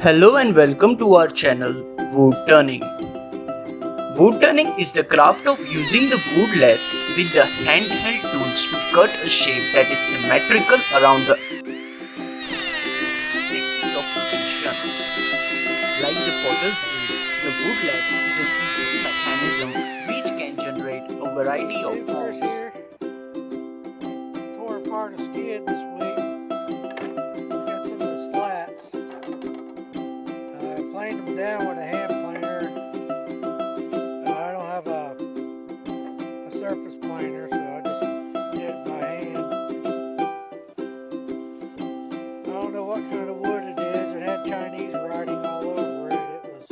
Hello and welcome to our channel WoodTurning. WoodTurning is the craft of using the wood lathe with the handheld tools to cut a shape that is symmetrical around the axis of rotation. Like the potter's wheel, the wood lathe is a simple mechanism which can generate a variety of forms. Tore apart a skid this week. Got some of the slats. I planed them down with a hand planer. I don't have a surface planer, so I just did it by hand. I don't know what kind of wood it is. It had Chinese writing all over it. It was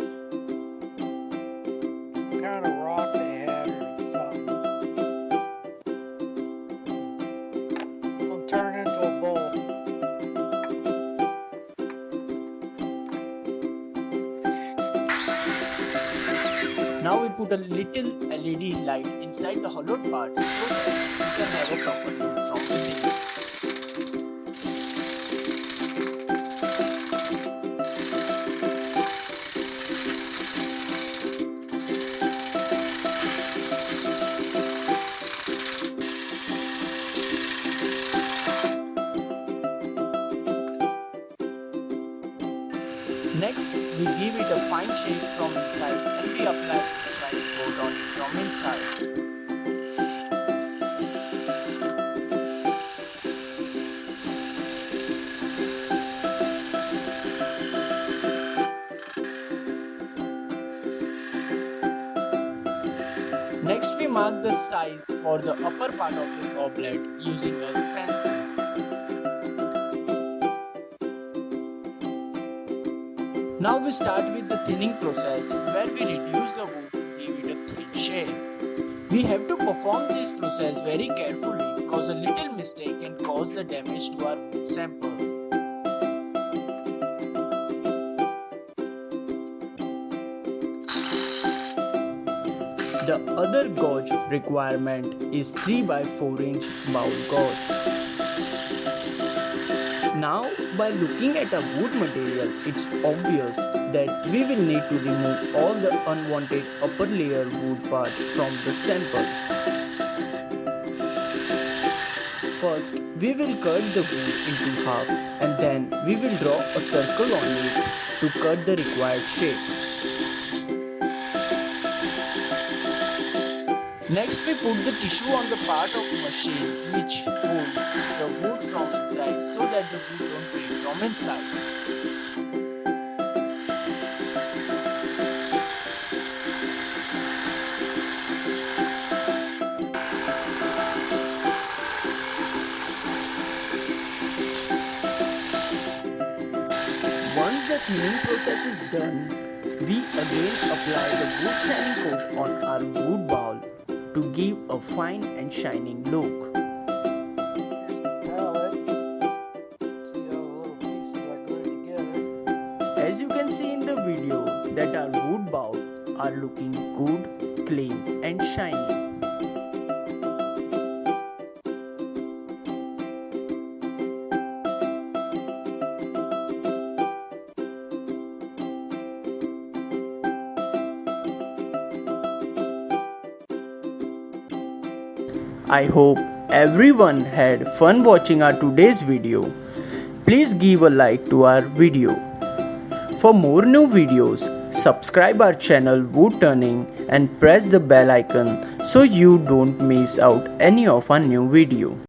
some kind of rock they had or something. Turn into a bowl. Now we put a little LED light inside the hollowed part so that we can have a proper view from within. Next, we give it a fine shape from inside and we apply shiny coat on it from inside. Next, we mark the size for the upper part of the goblet using a pencil. Now we start with the thinning process where we reduce the wood to give it a thin shape. We have to perform this process very carefully because a little mistake can cause the damage to our wood sample. The other gauge requirement is 3 by 4 inch bowl gauge. Now, by looking at a wood material, it's obvious that we will need to remove all the unwanted upper layer wood part from the sample. First, we will cut the wood into half and then we will draw a circle on it to cut the required shape. Next, we put the tissue on the part of the machine which holds the wood from inside so that the wood don't break from inside. Once the thinning process is done, we again apply the wood shining coat on our wood bowl to give a fine and shining look. Pallet. See how the little pieces are glued together. As you can see in the video that our wood bowl are looking good, clean and shiny. I hope everyone had fun watching our today's video. Please give a like to our video. For more new videos, subscribe our channel WoodTurning and press the bell icon so you don't miss out any of our new video.